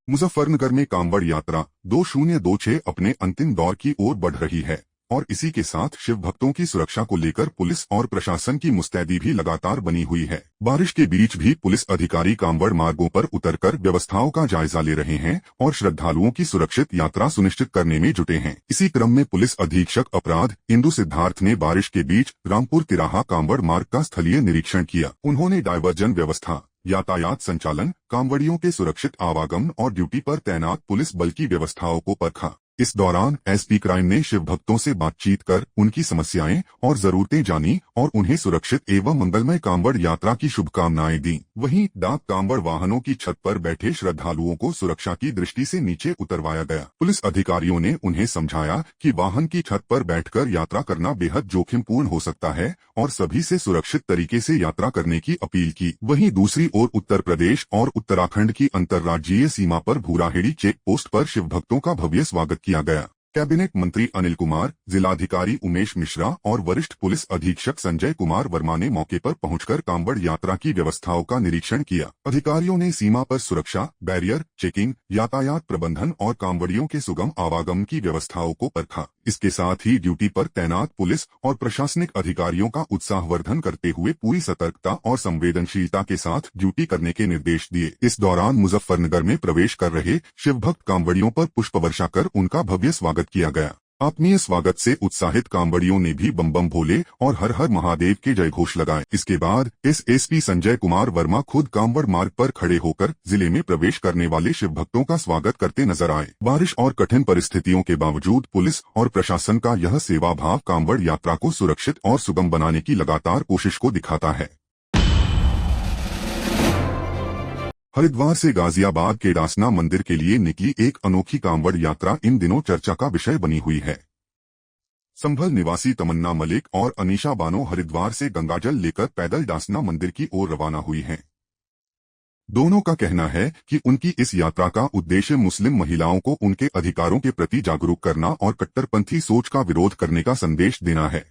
मुजफ्फरनगर में कांवड़ यात्रा 2026 अपने अंतिम दौर की ओर बढ़ रही है और इसी के साथ शिव भक्तों की सुरक्षा को लेकर पुलिस और प्रशासन की मुस्तैदी भी लगातार बनी हुई है। बारिश के बीच भी पुलिस अधिकारी कांवड़ मार्गों पर उतरकर व्यवस्थाओं का जायजा ले रहे हैं और श्रद्धालुओं की सुरक्षित यात्रा सुनिश्चित करने में जुटे हैं। इसी क्रम में पुलिस अधीक्षक अपराध इंदु सिद्धार्थ ने बारिश के बीच रामपुर तिराहा कांवड़ मार्ग का स्थलीय निरीक्षण किया। उन्होंने डायवर्जन व्यवस्था, यातायात संचालन, कांवड़ियों के सुरक्षित आवागमन और ड्यूटी पर तैनात पुलिस बल की व्यवस्थाओं को परखा। इस दौरान एसपी क्राइम ने शिव भक्तों से बातचीत कर उनकी समस्याएं और जरूरतें जानी और उन्हें सुरक्षित एवं मंगलमय कांवड़ यात्रा की शुभकामनाएं दी। वहीं डाक कांवड़ वाहनों की छत पर बैठे श्रद्धालुओं को सुरक्षा की दृष्टि से नीचे उतरवाया गया। पुलिस अधिकारियों ने उन्हें समझाया कि वाहन की छत पर बैठकर यात्रा करना बेहद जोखिमपूर्ण हो सकता है और सभी से सुरक्षित तरीके से यात्रा करने की अपील की। वहीं दूसरी ओर उत्तर प्रदेश और उत्तराखंड की अंतर्राज्यीय सीमा पर भूराहेड़ी चेक पोस्ट पर शिव भक्तों का भव्य स्वागत किया गया। कैबिनेट मंत्री अनिल कुमार, जिलाधिकारी उमेश मिश्रा और वरिष्ठ पुलिस अधीक्षक संजय कुमार वर्मा ने मौके पर पहुंचकर कांवड़ यात्रा की व्यवस्थाओं का निरीक्षण किया। अधिकारियों ने सीमा पर सुरक्षा, बैरियर, चेकिंग, यातायात प्रबंधन और कांवड़ियों के सुगम आवागमन की व्यवस्थाओं को परखा। इसके साथ ही ड्यूटी पर तैनात पुलिस और प्रशासनिक अधिकारियों का उत्साहवर्धन करते हुए पूरी सतर्कता और संवेदनशीलता के साथ ड्यूटी करने के निर्देश दिए। इस दौरान मुजफ्फरनगर में प्रवेश कर रहे शिव भक्त कांवड़ियों पर पुष्प वर्षा कर उनका भव्य स्वागत किया गया। आत्मीय स्वागत से उत्साहित कांवड़ियों ने भी बम बम भोले और हर हर महादेव के जय घोष लगाए। इसके बाद एसएसपी संजय कुमार वर्मा खुद कांवड़ मार्ग पर खड़े होकर जिले में प्रवेश करने वाले शिव भक्तों का स्वागत करते नजर आए। बारिश और कठिन परिस्थितियों के बावजूद पुलिस और प्रशासन का यह सेवा भाव कांवड़ यात्रा को सुरक्षित और सुगम बनाने की लगातार कोशिश को दिखाता है। हरिद्वार से गाजियाबाद के डासना मंदिर के लिए निकली एक अनोखी कांवड़ यात्रा इन दिनों चर्चा का विषय बनी हुई है। संभल निवासी तमन्ना मलिक और अनीशा बानो हरिद्वार से गंगाजल लेकर पैदल डासना मंदिर की ओर रवाना हुई हैं। दोनों का कहना है कि उनकी इस यात्रा का उद्देश्य मुस्लिम महिलाओं को उनके अधिकारों के प्रति जागरूक करना और कट्टरपंथी सोच का विरोध करने का संदेश देना है।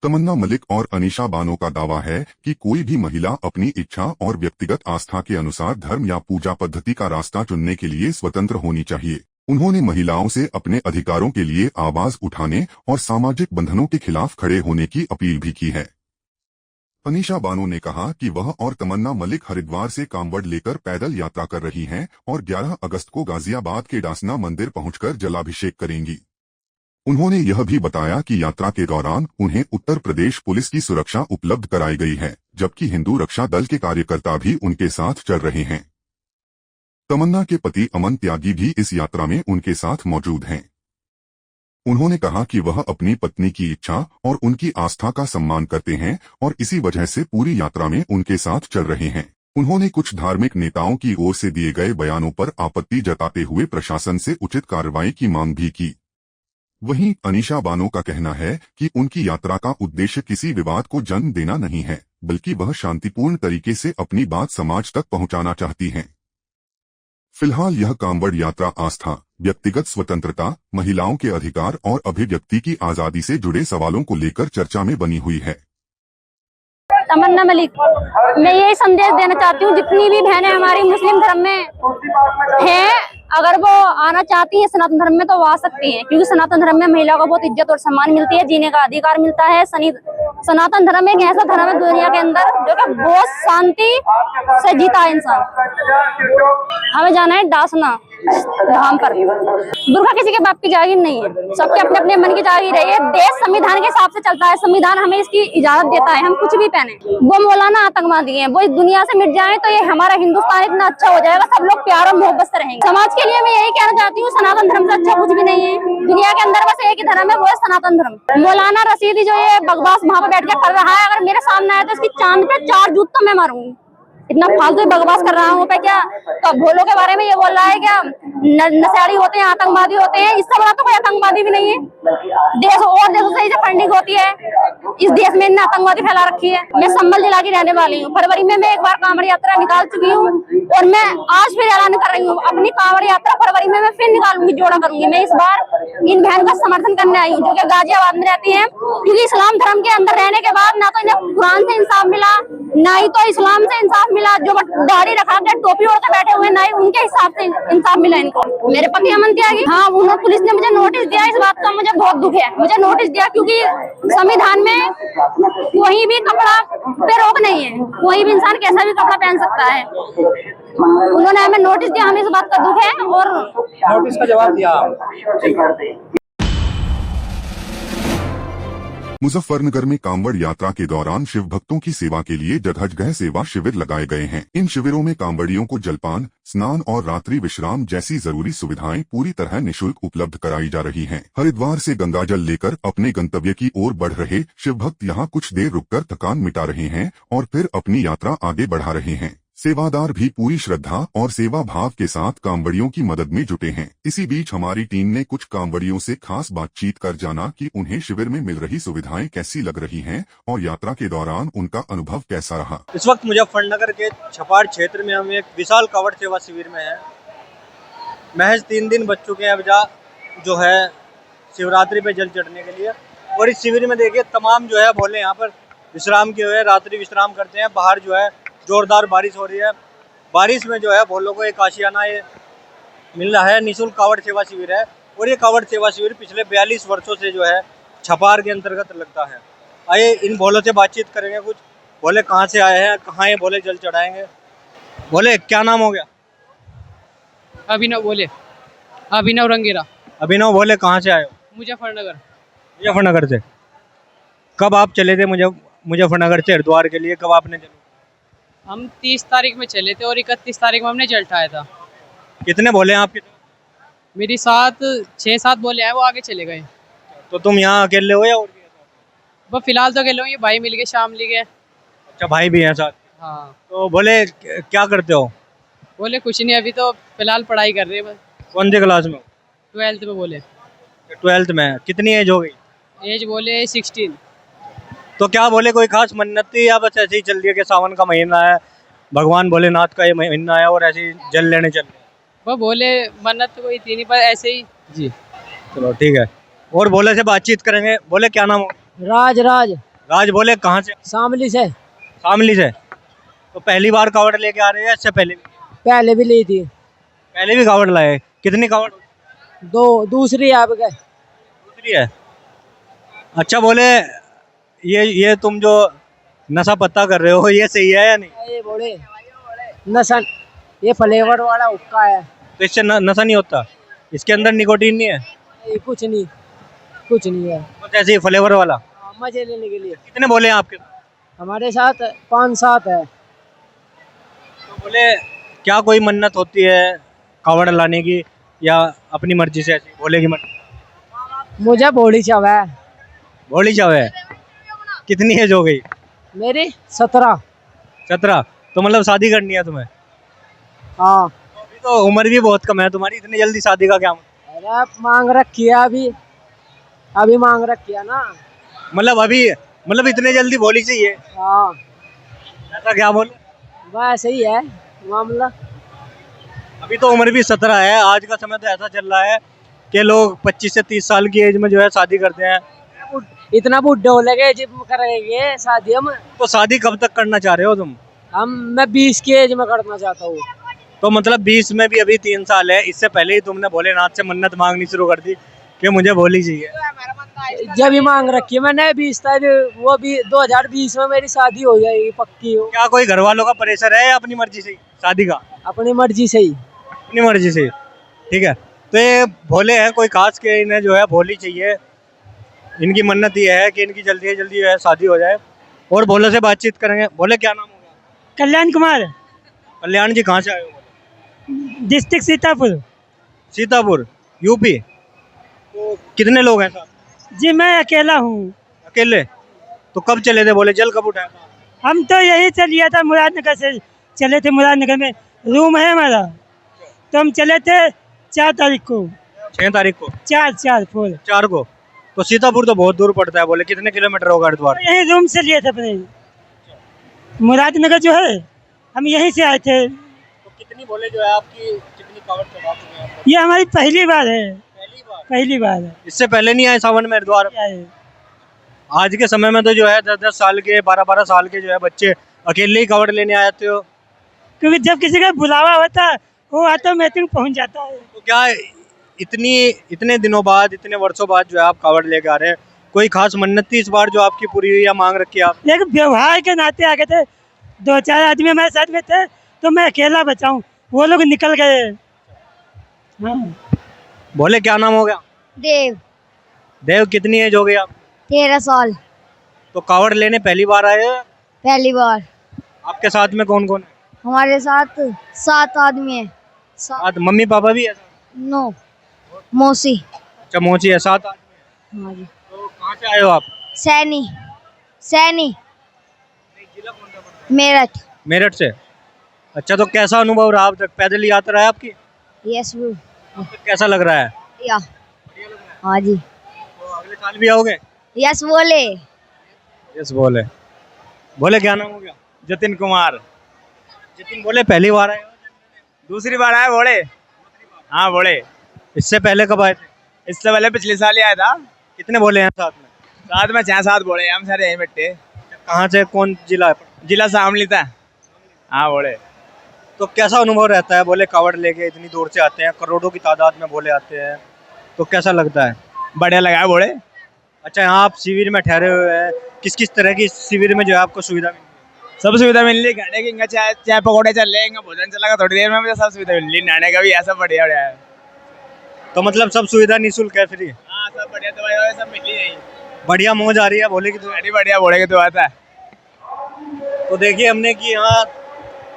तमन्ना मलिक और अनीशा बानो का दावा है कि कोई भी महिला अपनी इच्छा और व्यक्तिगत आस्था के अनुसार धर्म या पूजा पद्धति का रास्ता चुनने के लिए स्वतंत्र होनी चाहिए। उन्होंने महिलाओं से अपने अधिकारों के लिए आवाज उठाने और सामाजिक बंधनों के खिलाफ खड़े होने की अपील भी की है। अनीशा बानो ने कहा कि वह और तमन्ना मलिक हरिद्वार से कांवड़ लेकर पैदल यात्रा कर रही हैं और 11 अगस्त को गाजियाबाद के डासना मंदिर पहुंचकर जलाभिषेक करेंगी। उन्होंने यह भी बताया कि यात्रा के दौरान उन्हें उत्तर प्रदेश पुलिस की सुरक्षा उपलब्ध कराई गई है, जबकि हिंदू रक्षा दल के कार्यकर्ता भी उनके साथ चल रहे हैं। तमन्ना के पति अमन त्यागी भी इस यात्रा में उनके साथ मौजूद हैं। उन्होंने कहा कि वह अपनी पत्नी की इच्छा और उनकी आस्था का सम्मान करते हैं और इसी वजह से पूरी यात्रा में उनके साथ चल रहे हैं। उन्होंने कुछ धार्मिक नेताओं की ओर से दिए गए बयानों पर आपत्ति जताते हुए प्रशासन से उचित कार्रवाई की मांग भी की। वहीं अनीशा बानो का कहना है कि उनकी यात्रा का उद्देश्य किसी विवाद को जन्म देना नहीं है, बल्कि वह शांतिपूर्ण तरीके से अपनी बात समाज तक पहुंचाना चाहती हैं। फिलहाल यह कांवड़ यात्रा आस्था, व्यक्तिगत स्वतंत्रता, महिलाओं के अधिकार और अभिव्यक्ति की आजादी से जुड़े सवालों को लेकर चर्चा में बनी हुई है। तमन्ना मलिक, मैं यही संदेश देना चाहती हूँ, जितनी भी बहनें हमारी मुस्लिम धर्म में हैं, अगर वो आना चाहती है सनातन धर्म में तो वो आ सकती हैं, क्योंकि सनातन धर्म में महिला को बहुत इज्जत और सम्मान मिलती है, जीने का अधिकार मिलता है। सनातन धर्म एक ऐसा धर्म है दुनिया के अंदर जो कि बहुत शांति से जीता है इंसान। हमें जाना है डासना धाम पर। दुर्गा किसी के बाप की जागीर नहीं है, सबके अपने अपने मन की जागीर है। ये देश संविधान के हिसाब से चलता है, संविधान हमें इसकी इजाजत देता है, हम कुछ भी पहने। वो मौलाना आतंकवादी है, वो इस दुनिया से मिट जाए तो ये हमारा हिंदुस्तान इतना अच्छा हो जाएगा, सब लोग प्यार और मोहब्बत से रहेंगे। समाज के लिए मैं यही कहना चाहती हूँ, सनातन धर्म से अच्छा कुछ भी नहीं है दुनिया के अंदर, बस एक ही धर्म है, वो है सनातन धर्म। मौलाना रशीदी जो ये बकवास वहाँ पे बैठ के कर रहा है, अगर मेरे सामने आए तो इसकी चांद पे 4 जूत तो मैं मारूंगी। इतना फालतू बकवास कर रहा हूँ पे क्या, तो भोलों के बारे में ये बोल रहा है क्या नशेड़ी होते हैं, आतंकवादी होते हैं। इससे बड़ा तो कोई आतंकवादी भी नहीं है। देश और देशों से फंडिंग होती है, इस देश में इन्हें आतंकवादी फैला रखी है। मैं संभल जिला की रहने वाली हूँ। फरवरी में मैं एक बार कांवड़ यात्रा निकाल चुकी हूँ और मैं आज फिर ऐलान कर रही हूँ, अपनी कांवड़ यात्रा फरवरी में मैं फिर निकालूंगी, जोड़ा करूंगी। मैं इस बार इन बहन का समर्थन करने आई हूँ जो कि गाजियाबाद में रहती है, क्योंकि इस्लाम धर्म के अंदर रहने के बाद ना तो इन्हें कुरान से इंसाफ मिला, ना ही तो इस्लाम से इंसाफ मिला। जो दाढ़ी रखा के टोपी ओढ़ के बैठे हुए में ना ही उनके हिसाब से इंसाफ मिला इनको। मेरे पति अमन त्यागी, हाँ, उन्होंने पुलिस ने मुझे नोटिस दिया, इस बात का मुझे बहुत दुख है। मुझे नोटिस दिया क्योंकि संविधान में कोई भी कपड़ा पे रोक नहीं है, कोई भी इंसान कैसा भी कपड़ा पहन सकता है। उन्होंने हमें नोटिस दिया, हमें इस बात का दुख है और नोटिस का जवाब दिया। मुजफ्फरनगर में कांवड़ यात्रा के दौरान शिव भक्तों की सेवा के लिए जगह सेवा शिविर लगाए गए हैं। इन शिविरों में कांवड़ियों को जलपान, स्नान और रात्रि विश्राम जैसी जरूरी सुविधाएं पूरी तरह निःशुल्क उपलब्ध कराई जा रही हैं। हरिद्वार से गंगाजल लेकर अपने गंतव्य की ओर बढ़ रहे शिव भक्त यहाँ कुछ देर रुककर थकान मिटा रहे हैं और फिर अपनी यात्रा आगे बढ़ा रहे हैं। सेवादार भी पूरी श्रद्धा और सेवा भाव के साथ कांवड़ियों की मदद में जुटे हैं। इसी बीच हमारी टीम ने कुछ कांवड़ियों से खास बातचीत कर जाना कि उन्हें शिविर में मिल रही सुविधाएं कैसी लग रही हैं और यात्रा के दौरान उनका अनुभव कैसा रहा। इस वक्त मुजफ्फरनगर के छपाड़ क्षेत्र में हम एक विशाल कांवड़ सेवा शिविर में हैं। महज 3 दिन बच चुके हैं अब जो है शिवरात्रि पे जल चढ़ने के लिए। और इस शिविर में देखिए तमाम जो है भोले यहाँ पर विश्राम किए हुए रात्रि विश्राम करते हैं। बाहर जो है जोरदार बारिश हो रही है। बारिश में जो है भोलों को एक आशियाना ये मिल रहा है। निःशुल्क कांवड़ सेवा शिविर है और ये कांवड़ सेवा शिविर पिछले 42 वर्षों से जो है छपार के अंतर्गत लगता है। आइए इन भोलों से बातचीत करेंगे। कुछ भोले कहाँ से आए हैं, कहाँ ये भोले जल चढ़ाएंगे। भोले क्या नाम हो गया? अभिनव बोले, अभिनव रंगेरा। अभिनव भोले कहाँ से आए हो? मुजफ्फरनगर। मुजफ्फरनगर से। कब आप चले थे मुजफ्फरनगर से हरिद्वार के लिए, कब आपने चले? हम 30 तारीख में चले थे और 31 तारीख में हमने जल उठाया था। कितने भोले हैं आपके? मेरी साथ 6-7 बोले हैं, वो आगे चले गए। तो तुम यहाँ अकेले हो या और भी है साथ? बस फिलहाल तो अकेले हूँ, ये भाई मिल गए, शाम मिल गए। अच्छा, भाई भी हैं साथ। हाँ। तो भोले क्या करते हो? बोले कुछ नहीं, अभी तो फिलहाल पढ़ाई कर रहे हैं बस। कौन सी क्लास में हो? 12th में बोले। 12th में। कितनी एज हो गई? एज बोले 16। तो क्या बोले कोई खास मन्नत थी या बस ऐसे ही चल दिया कि सावन का महीना है, भगवान भोलेनाथ का ये महीना है और ऐसे ही जल लेने चल रहे? वो बोले मन्नत तो कोई थी नहीं, पर ऐसे ही जी। चलो ठीक है। और भोले से बातचीत करेंगे। बोले क्या नाम हो? राज। राज। बोले कहाँ से? शामली से। शामली से। तो पहली बार कावड़ लेके आ रहे हैं इससे पहले भी? पहले भी ली थी। पहले भी कावड़ लाए? कितनी कावड़? 2, दूसरी आपके। दूसरी है। अच्छा बोले ये तुम जो नशा पत्ता कर रहे हो ये सही है या नहीं? ये बोले नशा, ये फ्लेवर वाला हुक्का है। तो इससे नशा नहीं होता? इसके अंदर निकोटीन नहीं है? ये कुछ नहीं है। तो ऐसे ही फ्लेवर वाला मजे लेने के लिए। कितने बोले हैं आपके? हमारे साथ 5-7 है। तो बोले क्या कोई मन्नत होती है कावड़ लाने की या अपनी मर्जी से ऐसी भोले की मर्जी? मुझे बोली चाव है। भोली चाव है। कितनी एज हो गई? मेरी 17। 17। तो मतलब शादी करनी है तुम्हें? हाँ। अभी तो उम्र भी बहुत कम है तुम्हारी, इतनी जल्दी शादी का क्या? अरे मांग रखी है अभी मांग रखी है ना। मतलब इतने जल्दी भोली चाहिए? हाँ। ऐसा क्या बोले? बस सही है मामला। अभी तो उम्र भी 17 है। आज का समय तो ऐसा चल रहा है कि लोग 25 से 30 साल की एज में जो है शादी करते हैं। इतना बुढ़े हो लगे जिम करेंगे शादी हम। तो शादी कब तक करना चाह रहे हो तुम? मैं 20 की एज में करना चाहता हूँ। तो मतलब 20 में भी अभी 3 साल है, इससे पहले ही तुमने भोलेनाथ से मन्नत मांगनी शुरू कर दी कि मुझे भोली चाहिए। जब ही मांग रखी है मैंने 20 तारीख, वो भी 2020 में मेरी शादी हो जाएगी पक्की हो। क्या कोई घर वालों का प्रेशर है या अपनी मर्जी से शादी का? अपनी मर्जी से ही। अपनी मर्जी से। ठीक है। तो ये भोले हैं कोई खास के इन्हें जो है भोली चाहिए, इनकी मन्नत ये है कि इनकी जल्दी से जल्दी जो है शादी हो जाए। और भोले से बातचीत करेंगे। भोले क्या नाम होगा? कल्याण कुमार। कल्याण जी कहाँ से आए हो? डिस्ट्रिक्ट सीतापुर। सीतापुर यूपी। तो कितने लोग हैं साथ? जी मैं अकेला हूँ। अकेले? तो कब चले थे? बोले जल कब उठाया था? हम तो यही से लिया था, मुरादनगर से चले थे। मुरादनगर में रूम है हमारा, तो हम चले थे 4 तारीख को। 6 तारीख को? 4 को। तो सीतापुर तो बहुत दूर पड़ता है। बोले कितने किलोमीटर होगा हरिद्वार? यही रूम से लिए थे अपने। मुरादनगर जो है हम यहीं से आए थे। तो कितनी बोले जो है आपकी कितनी कावड़ चढ़ा चुके हैं? ये हमारी पहली बार है। पहली बार है। इससे पहले नहीं आए सावन में हरिद्वार? आज के समय में तो जो है 10-10 साल के 12-12 साल के जो है बच्चे अकेले ही कावड़ लेने आते हो। क्योंकि जब किसी का बुलावा होता वो ऑटोमेटिक पहुंच जाता है। तो क्या इतने दिनों बाद, इतने वर्षों बाद जो है आप कावड़ लेके आ रहे हैं, कोई खास मन्नत थी इस बार जो आपकी पूरी हुई या मांग रखी है आप? लेकिन व्यवहार के नाते आ गए थे, 2-4 आदमी हमारे साथ में थे, तो मैं अकेला बचा हूँ, वो लोग निकल गए। हाँ। बोले क्या नाम हो गया? देव। देव, कितनी एज हो गई आप? 13 साल। तो कावड़ लेने पहली बार आए हैं? पहली बार। आपके साथ में कौन कौन है? हमारे साथ 7 आदमी है। साथ मम्मी पापा भी है? नो, मौसी। अच्छा, मोची है, 7 आदमी हाँ जी। है। तो कहाँ से आए हो आप? सैनी मेरठ। मेरठ से। अच्छा, तो कैसा अनुभव रहा अब तक? पैदल यात्रा है आपकी? यस वो। अब तक कैसा लग रहा है? या हाँ जी। तो अगले साल भी आओगे? यस बोले। यस बोले। बोले क्या नाम हो गया? जतिन कुमार। जितिन, बोले पहली बार आए हो? दूसरी बार आए बोले। हाँ बोले। इससे पहले कब आए थे? इससे पहले पिछले साल ही आया था। कितने बोले हैं साथ में? साथ में 6-7 बोले, हम सारे यहीं बैठे। कहाँ से, कौन जिला है? जिला शामली था। हाँ बोले। तो कैसा अनुभव रहता है? बोले कावड़ लेके इतनी दूर से आते हैं, करोड़ों की तादाद में बोले आते हैं, तो कैसा लगता है? बढ़िया लगा है बोले। अच्छा, यहाँ आप शिविर में ठहरे हुए हैं, किस किस तरह की शिविर में जो है आपको सुविधा मिली? सब सुविधा मिल रही, खाने की, चाय चाय पकौड़े चल रहे हैं, भोजन चलेगा थोड़ी देर में, मुझे सब सुविधा मिल रही, नहाने का भी ऐसा बढ़िया बढ़िया है। तो मतलब सब सुविधा निःशुल्क है, फ्री? हाँ सब बढ़िया, दवाई सब मिल रही है। बढ़िया मौज आ रही है बोले की? तो बढ़िया बोले की तो आता है। तो देखिए, हमने कि यहाँ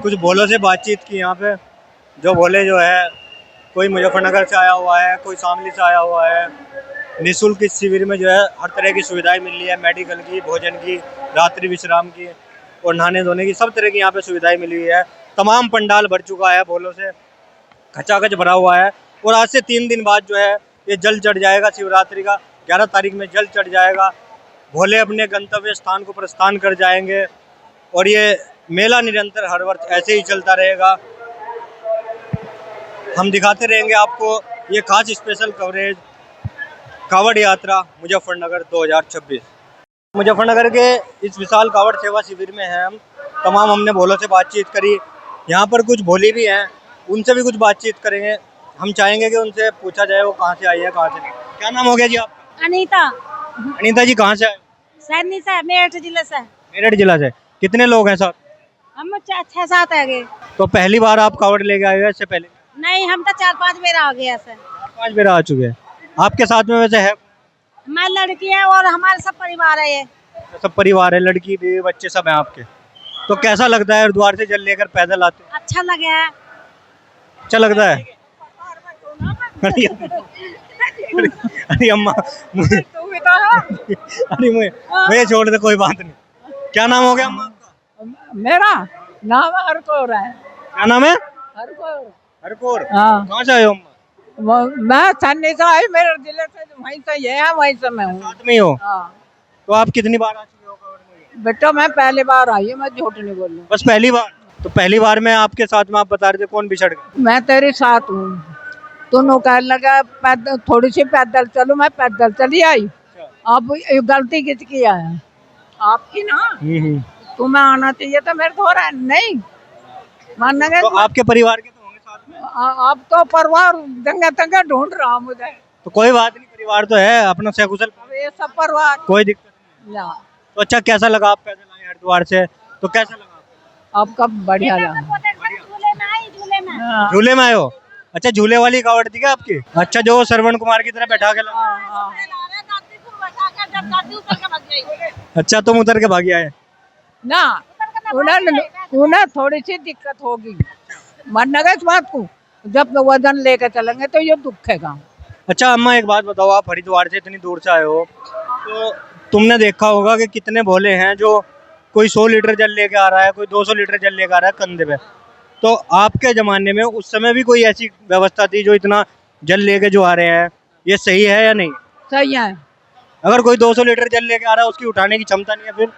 कुछ भोलों से बातचीत की। यहाँ पे जो भोले जो है, कोई मुजफ्फरनगर से आया हुआ है, कोई शामली से आया हुआ है। निःशुल्क इस शिविर में जो है हर तरह की सुविधाएं मिल रही है, मेडिकल की, भोजन की, रात्रि विश्राम की और नहाने धोने की, सब तरह की यहाँ पे सुविधाएं मिली हुई है। तमाम पंडाल भर चुका है, भोलों से खचाखच भरा हुआ है। और आज से 3 दिन बाद जो है ये जल चढ़ जाएगा, शिवरात्रि का 11 तारीख में जल चढ़ जाएगा। भोले अपने गंतव्य स्थान को प्रस्थान कर जाएंगे और ये मेला निरंतर हर वर्ष ऐसे ही चलता रहेगा। हम दिखाते रहेंगे आपको ये खास स्पेशल कवरेज, कावड़ यात्रा मुजफ्फरनगर 2026। मुजफ्फरनगर के इस विशाल कावड़ सेवा शिविर में है हम। तमाम हमने भोलों से बातचीत करी। यहाँ पर कुछ भोली भी हैं, उनसे भी कुछ बातचीत करेंगे। हम चाहेंगे कि उनसे पूछा जाए वो कहाँ से आई है, कहाँ से नहीं। क्या नाम हो गया जी आपका? अनीता। अनीता जी, कहाँ से आए? सैनी से, मेरठ जिले से। मेरठ जिला से। कितने लोग हैं साथ? हम 6-7 आ गए। तो पहली बार आप कावड़ लेके आए हो इससे पहले? नहीं, हम तो 4-5 बार आ गए ऐसे। 4-5 बार आ चुके हैं। आपके साथ में वैसे है? हमारी लड़की है और हमारे सब परिवार है ये। सब परिवार है, लड़की बीवी बच्चे सब हैं आपके। तो कैसा लगता है हरिद्वार से जल लेकर पैदल आते? अच्छा लगे है। अच्छा लगता है? अरे अम्मा, अरे मुझे छोड़ दे, कोई बात नहीं। क्या नाम हो गया अम्मा आपका? मेरा नाम हरकौर है। क्या नाम है? हरकौर। हरकौर। हाँ। कहाँ से आए हो अम्मा? मैं सन्नी से आई, मेरे जिले से, वहीं से ये है, वहीं से मैं हूँ। साथ में ही हो? हाँ। तो आप कितनी बार आ चुके हो कावड़ में? बेटा मैं पहली बार आई हूँ, मैं झूठ नहीं बोल रही। बस पहली बार? तो पहली बार में आपके साथ में आप बता रहे थे कौन बिछड़ गया? मैं तेरे साथ हूँ। दोनों कहने लगा पैदल, थोड़ी सी पैदल चलो, मैं पैदल चली आई। अब ये गलती किसकी है? आपकी ना। तुम्हें आना चाहिए था, मेरे को नहीं मानना गया। तो आपके परिवार के तो होंगे साथ में? अब तो परिवार जगह तंगा ढूंढ रहा हूँ मुझे। तो कोई बात नहीं, परिवार तो है अपना, सकुशल, अब ये सब परिवार कोई दिक्कत नहीं। ना। तो अच्छा, कैसा लगा आप पैदल आए हरिद्वार से? तो कैसा लगा आपको? आपका बढ़िया लगा। हाँ। झूले में आए हो? अच्छा, झूले वाली कावड़ थी क्या आपकी? अच्छा, जो श्रवण कुमार की तरह बैठा के लगा। अच्छा, तुम उतर के भागी आए? ना, उन्हें थोड़ी सी दिक्कत होगी, मानना इस बात को। जब वजन लेकर चलेंगे तो ये दुखेगा। अच्छा अम्मा, एक बात बताओ, आप हरिद्वार से इतनी दूर से आए हो, तो तुमने देखा होगा कि कितने भोले हैं जो कोई 100 लीटर जल लेके आ रहा है, कोई 200 लीटर जल लेके आ रहा है कंधे पे। तो आपके जमाने में उस समय भी कोई ऐसी व्यवस्था थी जो इतना जल लेके जो आ रहे हैं, ये सही है या नहीं? सही है। अगर कोई 200 लीटर जल लेके आ रहा है, उसकी उठाने की क्षमता नहीं है फिर?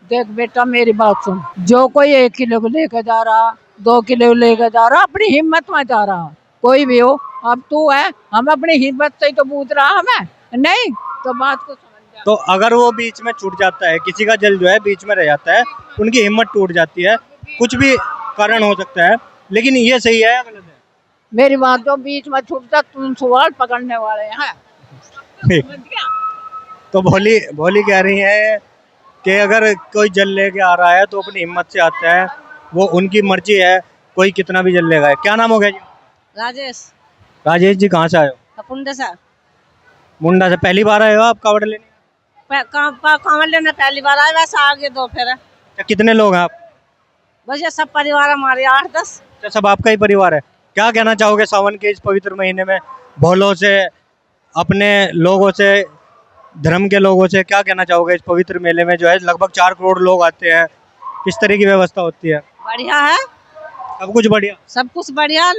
देख बेटा मेरी बात सुन, जो कोई 1 किलो लेकर जा रहा, 2 किलो लेकर जा रहा, अपनी हिम्मत में जा रहा, कोई भी हो। अब तू है, हम अपनी हिम्मत से ही तो पूछ रहा हमें, नहीं तो बात को समझ जा। तो अगर वो बीच में छूट जाता है, किसी का जल जो है बीच में रह जाता है, उनकी हिम्मत टूट जाती है, कुछ भी कारण हो सकता है, लेकिन ये सही है या गलत है? मेरी बात तो बीच में छूटता, तुम सवाल पकड़ने वाले हैं। तो भोली भोली कह रही है कि अगर कोई जल लेके आ रहा है तो अपनी हिम्मत से आता है, वो उनकी मर्जी है, कोई कितना भी जल लेगा। क्या नाम हो गया जी? राजेश राजेश जी, कहाँ से आए हो? पुंडे से मुंडा से। पहली बार आए हो आप कावड़ लेने? कांवड़ लेने पहली बार आए, वैसे आगे दो फिर। क्या कितने लोग हैं आप? बस ये सब परिवार हमारे 8-10। क्या सब आपका ही परिवार है? क्या कहना चाहोगे सावन के इस पवित्र महीने में भोलों से, अपने लोगों से, धर्म के लोगों से क्या कहना चाहोगे? इस पवित्र मेले में जो है लगभग 4 करोड़ लोग आते हैं, किस तरह की व्यवस्था होती है? बढ़िया है, सब कुछ बढ़िया, सब कुछ बढ़िया।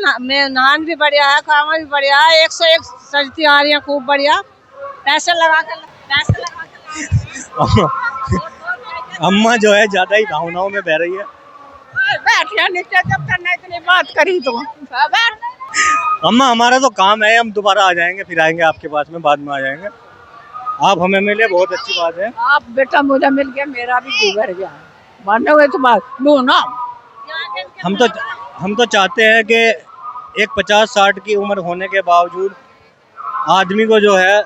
नान भी बढ़िया है, कांवड़ भी बढ़िया है, 101 सजती आ रही है, खूब बढ़िया। पैसे लगा के अम्मा जो है ज्यादा ही भावनाओं में बह रही है। बैठिया नीचे, जब करना इतनी बात करी तो बैठ। अम्मा हमारा तो काम है, हम दोबारा आ जाएंगे, फिर आएंगे आपके पास में, बाद में आ जाएंगे। आप हमें मिले, बहुत अच्छी बात है। आप बेटा मुझे मिल गया, मेरा भी जी भर गया। मानोगे तो बात लो ना। हम तो चाहते हैं कि एक 50-60 की उम्र होने के बावजूद आदमी को जो है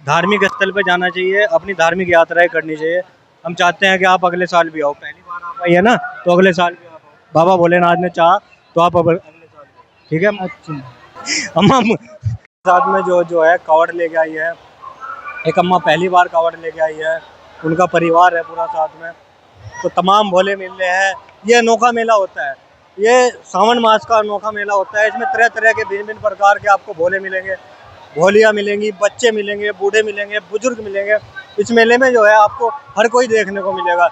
धार्मिक स्थल पे जाना चाहिए, अपनी धार्मिक यात्राएं करनी चाहिए। हम चाहते हैं कि आप अगले साल भी आओ। पहली बार आप आई है ना, तो अगले साल भी आप आओ। बाबा भोलेनाथ ने चाहा तो आप अगले साल, ठीक है? अच्छा अम्मा साथ में जो है कावड़ लेके आई है, एक अम्मा पहली बार कावड़ लेके आई है, उनका परिवार है पूरा साथ में। तो तमाम भोले मिलने हैं। ये अनोखा मेला होता है, ये सावन मास का अनोखा मेला होता है। इसमें तरह तरह के भिन्न भिन्न प्रकार के आपको भोले मिलेंगे, भोलियाँ मिलेंगी, बच्चे मिलेंगे, बूढ़े मिलेंगे, बुजुर्ग मिलेंगे। इस मेले में जो है आपको हर कोई देखने को मिलेगा।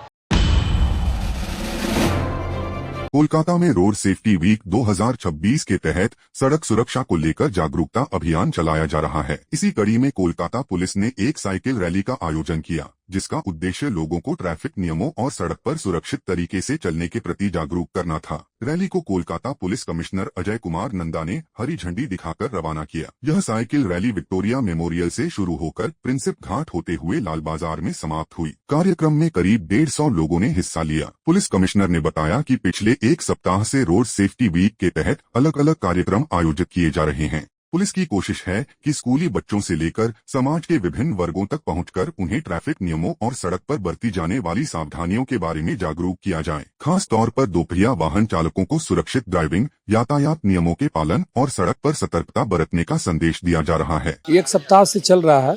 कोलकाता में रोड सेफ्टी वीक 2026 के तहत सड़क सुरक्षा को लेकर जागरूकता अभियान चलाया जा रहा है। इसी कड़ी में कोलकाता पुलिस ने एक साइकिल रैली का आयोजन किया, जिसका उद्देश्य लोगों को ट्रैफिक नियमों और सड़क पर सुरक्षित तरीके से चलने के प्रति जागरूक करना था। रैली को कोलकाता पुलिस कमिश्नर अजय कुमार नंदा ने हरी झंडी दिखाकर रवाना किया। यह साइकिल रैली विक्टोरिया मेमोरियल से शुरू होकर प्रिंसिप घाट होते हुए लाल बाजार में समाप्त हुई। कार्यक्रम में करीब 150 लोगों ने हिस्सा लिया। पुलिस कमिश्नर ने बताया कि पिछले एक सप्ताह से रोड सेफ्टी वीक के तहत अलग अलग कार्यक्रम आयोजित किए जा रहे हैं। पुलिस की कोशिश है कि स्कूली बच्चों से लेकर समाज के विभिन्न वर्गों तक पहुंचकर उन्हें ट्रैफिक नियमों और सड़क पर बरती जाने वाली सावधानियों के बारे में जागरूक किया जाए। खास तौर पर दोपहिया वाहन चालकों को सुरक्षित ड्राइविंग, यातायात नियमों के पालन और सड़क पर सतर्कता बरतने का संदेश दिया जा रहा है। एक सप्ताह से चल रहा है,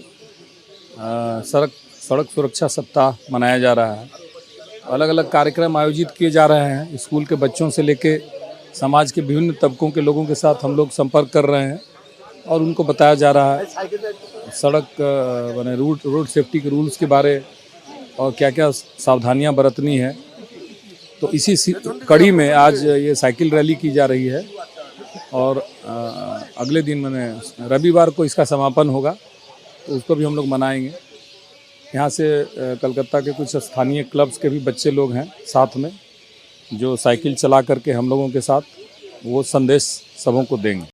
सड़क सुरक्षा सप्ताह मनाया जा रहा है। अलग अलग कार्यक्रम आयोजित किए जा रहे हैं। स्कूल के बच्चों से लेके समाज के विभिन्न तबकों के लोगों के साथ हम लोग संपर्क कर रहे हैं और उनको बताया जा रहा है सड़क माने रोड सेफ्टी के रूल्स के बारे और क्या क्या सावधानियां बरतनी है। तो इसी कड़ी में आज ये साइकिल रैली की जा रही है और अगले दिन माने रविवार को इसका समापन होगा, तो उसको भी हम लोग मनाएंगे। यहाँ से कलकत्ता के कुछ स्थानीय क्लब्स के भी बच्चे लोग हैं साथ में, जो साइकिल चला करके हम लोगों के साथ वो संदेश सबों को देंगे।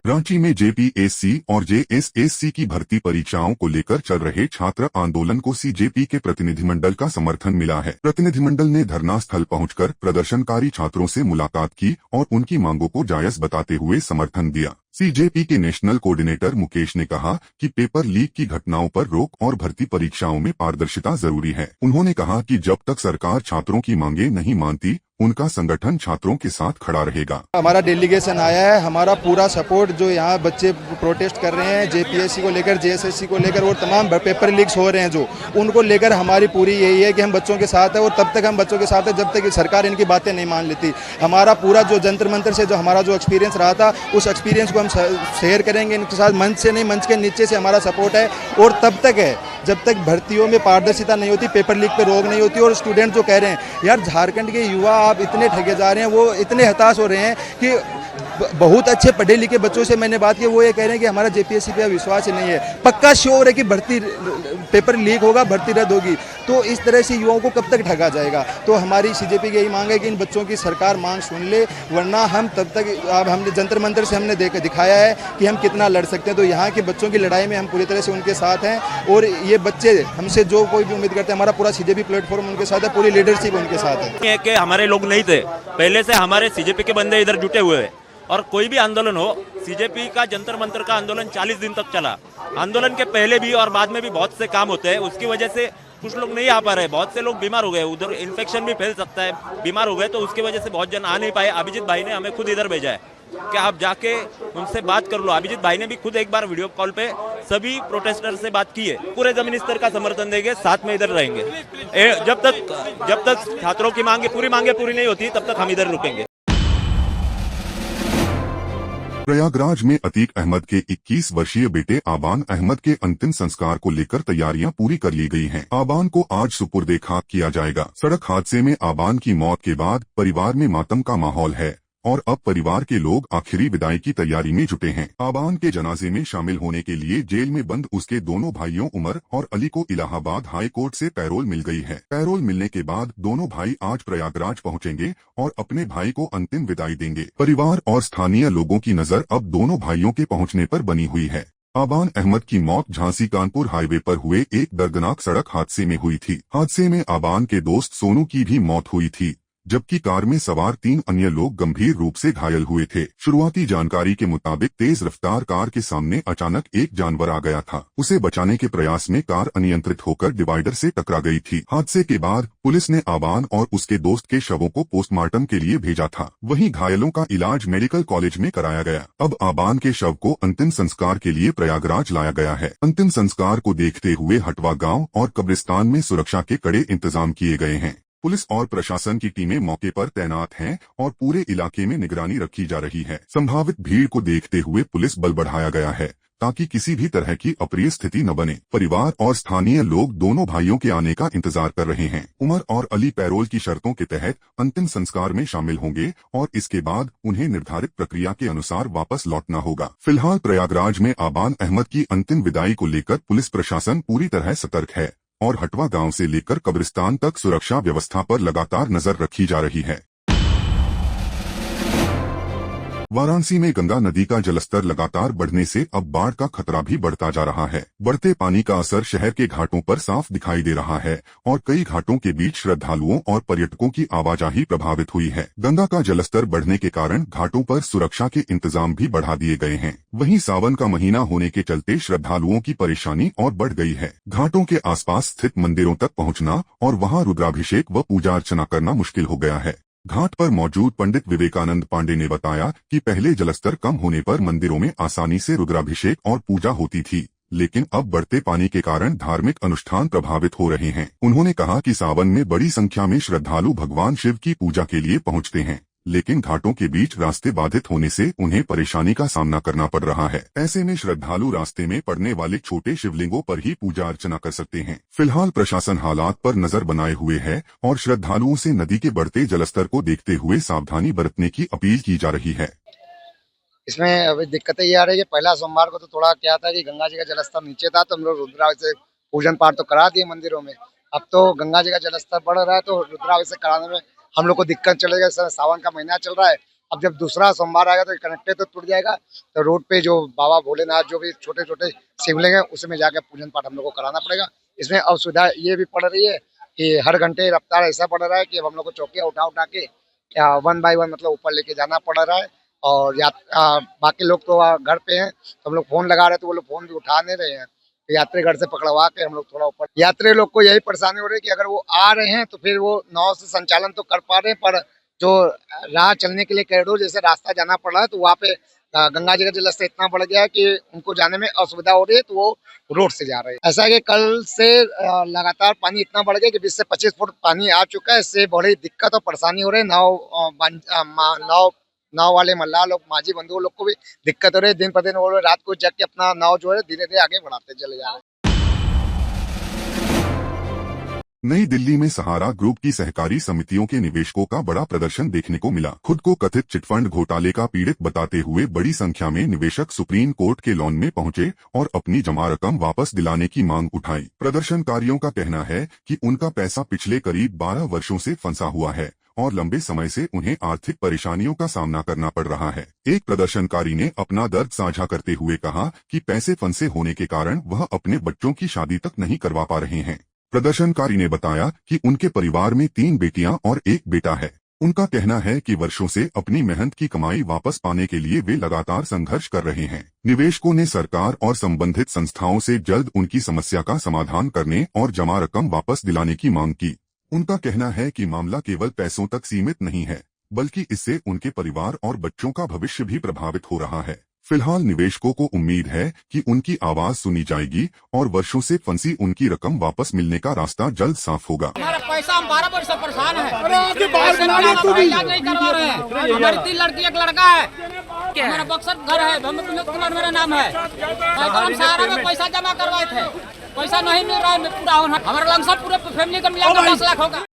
रांची में जेपीएससी और जेएसएससी की भर्ती परीक्षाओं को लेकर चल रहे छात्र आंदोलन को सीजेपी के प्रतिनिधिमंडल का समर्थन मिला है। प्रतिनिधिमंडल ने धरना स्थल पहुंचकर प्रदर्शनकारी छात्रों से मुलाकात की और उनकी मांगों को जायज बताते हुए समर्थन दिया। सीजेपी के नेशनल कोऑर्डिनेटर मुकेश ने कहा कि पेपर लीक की घटनाओं पर रोक और भर्ती परीक्षाओं में पारदर्शिता जरूरी है। उन्होंने कहा कि जब तक सरकार छात्रों की मांगे नहीं मानती, उनका संगठन छात्रों के साथ खड़ा रहेगा। हमारा डेलीगेशन आया है, हमारा पूरा सपोर्ट जो यहाँ बच्चे प्रोटेस्ट कर रहे हैं जेपीएससी को लेकर, जेएसएससी को लेकर और तमाम पेपर लीक्स हो रहे हैं जो उनको लेकर हमारी पूरी यही है कि हम बच्चों के साथ है और तब तक हम बच्चों के साथ है जब तक सरकार इनकी बातें नहीं मान लेती। हमारा पूरा जो जंतर मंतर से जो हमारा जो एक्सपीरियंस रहा था, उस एक्सपीरियंस को हम शेयर करेंगे इनके साथ। मंच से नहीं, मंच के नीचे से हमारा सपोर्ट है और तब तक है जब तक भर्तियों में पारदर्शिता नहीं होती, पेपर लीक पे रोक नहीं होती। और स्टूडेंट जो कह रहे हैं यार झारखंड के युवा आप इतने ठगे जा रहे हैं, वो इतने हताश हो रहे हैं कि बहुत अच्छे पढ़े लिखे बच्चों से मैंने बात की, वो ये कह रहे हैं कि हमारा जेपीएससी पे विश्वास ही नहीं है, पक्का श्योर है कि भर्ती पेपर लीक होगा, भर्ती रद्द होगी। तो इस तरह से युवाओं को कब तक ठगा जाएगा। तो हमारी सीजेपी की यही मांग है कि इन बच्चों की सरकार मांग सुन ले, वरना हम तब तक अब हमने जंतर मंतर से हमने दिखाया है कि हम कितना लड़ सकते हैं। तो यहाँ के बच्चों की लड़ाई में हम पूरी तरह से उनके साथ हैं और ये बच्चे हमसे जो कोई भी उम्मीद करते हैं, हमारा पूरा सीजेपी प्लेटफॉर्म उनके साथ है, पूरी लीडरशिप उनके साथ है। कि हमारे लोग नहीं थे, पहले से हमारे सीजेपी के बंदे इधर जुटे हुए हैं और कोई भी आंदोलन हो, सीजेपी का जंतर मंतर का आंदोलन 40 दिन तक चला। आंदोलन के पहले भी और बाद में भी बहुत से काम होते हैं, उसकी वजह से कुछ लोग नहीं आ पा रहे, बहुत से लोग बीमार हो गए, उधर इन्फेक्शन भी फैल सकता है, बीमार हो गए तो उसकी वजह से बहुत जन आ नहीं पाए। अभिजीत भाई ने हमें खुद इधर भेजा है कि आप जाके उनसे बात कर लो। अभिजीत भाई ने भी खुद एक बार वीडियो कॉल पे सभी प्रोटेस्टर से बात की है, पूरे जमीनी स्तर का समर्थन देंगे, साथ में इधर रहेंगे। जब तक छात्रों की मांगे पूरी नहीं होती तब तक हम इधर रुकेंगे। प्रयागराज में अतीक अहमद के 21 वर्षीय बेटे आबान अहमद के अंतिम संस्कार को लेकर तैयारियां पूरी कर ली गई हैं। आबान को आज सुपुर्दे खाक किया जाएगा। सड़क हादसे में आबान की मौत के बाद परिवार में मातम का माहौल है और अब परिवार के लोग आखिरी विदाई की तैयारी में जुटे हैं। आबान के जनाजे में शामिल होने के लिए जेल में बंद उसके दोनों भाइयों उमर और अली को इलाहाबाद हाई कोर्ट से पैरोल मिल गई है। पैरोल मिलने के बाद दोनों भाई आज प्रयागराज पहुंचेंगे और अपने भाई को अंतिम विदाई देंगे। परिवार और स्थानीय लोगों की नजर अब दोनों भाइयों के पहुंचने पर बनी हुई है। आबान अहमद की मौत झांसी कानपुर हाईवे पर हुए एक दर्दनाक सड़क हादसे में हुई थी। हादसे में आबान के दोस्त सोनू की भी मौत हुई थी, जबकि कार में सवार 3 अन्य लोग गंभीर रूप से घायल हुए थे। शुरुआती जानकारी के मुताबिक तेज रफ्तार कार के सामने अचानक एक जानवर आ गया था। उसे बचाने के प्रयास में कार अनियंत्रित होकर डिवाइडर से टकरा गई थी। हादसे के बाद पुलिस ने आबान और उसके दोस्त के शवों को पोस्टमार्टम के लिए भेजा था। वहीं घायलों का इलाज मेडिकल कॉलेज में कराया गया। अब आबान के शव को अंतिम संस्कार के लिए प्रयागराज लाया गया है। अंतिम संस्कार को देखते हुए हटवा गाँव और कब्रिस्तान में सुरक्षा के कड़े इंतजाम किए गए हैं। पुलिस और प्रशासन की टीमें मौके पर तैनात हैं और पूरे इलाके में निगरानी रखी जा रही है। संभावित भीड़ को देखते हुए पुलिस बल बढ़ाया गया है ताकि किसी भी तरह की अप्रिय स्थिति न बने। परिवार और स्थानीय लोग दोनों भाइयों के आने का इंतजार कर रहे हैं। उमर और अली पैरोल की शर्तों के तहत अंतिम संस्कार में शामिल होंगे और इसके बाद उन्हें निर्धारित प्रक्रिया के अनुसार वापस लौटना होगा। फिलहाल प्रयागराज में आबान अहमद की अंतिम विदाई को लेकर पुलिस प्रशासन पूरी तरह सतर्क है और हटवा गांव से लेकर कब्रिस्तान तक सुरक्षा व्यवस्था पर लगातार नजर रखी जा रही है। वाराणसी में गंगा नदी का जलस्तर लगातार बढ़ने से अब बाढ़ का खतरा भी बढ़ता जा रहा है। बढ़ते पानी का असर शहर के घाटों पर साफ दिखाई दे रहा है और कई घाटों के बीच श्रद्धालुओं और पर्यटकों की आवाजाही प्रभावित हुई है। गंगा का जलस्तर बढ़ने के कारण घाटों पर सुरक्षा के इंतजाम भी बढ़ा दिए गए हैं। वहीं सावन का महीना होने के चलते श्रद्धालुओं की परेशानी और बढ़ गई है। घाटों के आसपास स्थित मंदिरों तक पहुंचना और वहां रुद्राभिषेक व पूजा अर्चना करना मुश्किल हो गया है। घाट पर मौजूद पंडित विवेकानंद पांडे ने बताया कि पहले जलस्तर कम होने पर मंदिरों में आसानी से रुद्राभिषेक और पूजा होती थी, लेकिन अब बढ़ते पानी के कारण धार्मिक अनुष्ठान प्रभावित हो रहे हैं। उन्होंने कहा कि सावन में बड़ी संख्या में श्रद्धालु भगवान शिव की पूजा के लिए पहुंचते हैं, लेकिन घाटों के बीच रास्ते बाधित होने से उन्हें परेशानी का सामना करना पड़ रहा है। ऐसे में श्रद्धालु रास्ते में पड़ने वाले छोटे शिवलिंगों पर ही पूजा अर्चना कर सकते हैं। फिलहाल प्रशासन हालात पर नजर बनाए हुए है और श्रद्धालुओं से नदी के बढ़ते जलस्तर को देखते हुए सावधानी बरतने की अपील की जा रही है। इसमें अभी दिक्कतें ये आ रही है, पहला सोमवार को तो थोड़ा क्या था कि गंगा जी का जलस्तर नीचे था तो हम लोग रुद्राभिषेक पूजन पाठ तो करा दिए मंदिरों में। अब तो गंगा जी का जलस्तर बढ़ रहा है तो रुद्राभिषेक कराने में हम लोग को दिक्कत चलेगा। सावन का महीना चल रहा है, अब जब दूसरा सोमवार आएगा तो कनेक्टेड तो टूट जाएगा। तो रोड पे जो बाबा भोलेनाथ जो भी छोटे छोटे शिवलिंग है उसमें जाकर पूजन पाठ हम लोग को कराना पड़ेगा। इसमें असुविधा ये भी पड़ रही है कि हर घंटे रफ्तार ऐसा पड़ रहा है कि अब हम लोग को चौकियाँ उठा के 1 बाय 1 मतलब ऊपर लेके जाना पड़ रहा है। और बाकी लोग तो घर पे हैं तो हम लोग फोन लगा रहे हैं तो वो लोग फोन भी उठा नहीं रहे हैं। यात्री घर से पकड़वा के हम लोग थोड़ा ऊपर। यात्री लोग को यही परेशानी हो रही है कि अगर वो आ रहे हैं तो फिर वो नाव से संचालन तो कर पा रहे हैं, पर जो राह चलने के लिए कॉरिडोर जैसे रास्ता जाना पड़ रहा है तो वहाँ पे गंगा जी का जलस्तर इतना बढ़ गया है कि उनको जाने में असुविधा हो रही है, तो वो रोड से जा रहे हैं। ऐसा है कि कल से लगातार पानी इतना बढ़ गया कि 20 से 25 फुट पानी आ चुका है। इससे बड़ी दिक्कत और परेशानी हो रही है। नाव वाले मल्लाह लोग, माझी बंधुओं लोग को भी दिक्कत हो रही है। दिन पर दिन वो रात को जग के अपना नाव जो है धीरे धीरे आगे बढ़ाते चले जा रहे हैं। नई दिल्ली में सहारा ग्रुप की सहकारी समितियों के निवेशकों का बड़ा प्रदर्शन देखने को मिला। खुद को कथित चिटफंड घोटाले का पीड़ित बताते हुए बड़ी संख्या में निवेशक सुप्रीम कोर्ट के लॉन में पहुंचे और अपनी जमा रकम वापस दिलाने की मांग उठाई। प्रदर्शनकारियों का कहना है कि उनका पैसा पिछले करीब 12 वर्षों से फंसा हुआ है और लंबे समय से उन्हें आर्थिक परेशानियों का सामना करना पड़ रहा है। एक प्रदर्शनकारी ने अपना दर्द साझा करते हुए कहा कि पैसे फंसे होने के कारण वह अपने बच्चों की शादी तक नहीं करवा पा रहे हैं। प्रदर्शनकारी ने बताया कि उनके परिवार में 3 बेटियां और 1 बेटा है। उनका कहना है कि वर्षों से अपनी मेहनत की कमाई वापस पाने के लिए वे लगातार संघर्ष कर रहे हैं। निवेशकों ने सरकार और संबंधित संस्थाओं से जल्द उनकी समस्या का समाधान करने और जमा रकम वापस दिलाने की मांग की। उनका कहना है कि मामला केवल पैसों तक सीमित नहीं है, बल्कि इससे उनके परिवार और बच्चों का भविष्य भी प्रभावित हो रहा है। फिलहाल निवेशकों को उम्मीद है कि उनकी आवाज सुनी जाएगी और वर्षों से फंसी उनकी रकम वापस मिलने का रास्ता जल्द साफ होगा। हमारा पैसा हम 12 वर्ष से परेशान है। नहीं करवा रहे हैं। हमारी 3 लड़की 1 लड़का है। हमारा बक्सर घर है, विनोद कुमार मेरा नाम है। हम सहारा में पैसा जमा करवाए थे, पैसा नहीं मिल रहा है पूरा। हमारा लमसम पूरे फैमिली का मिलाकर 10 लाख होगा।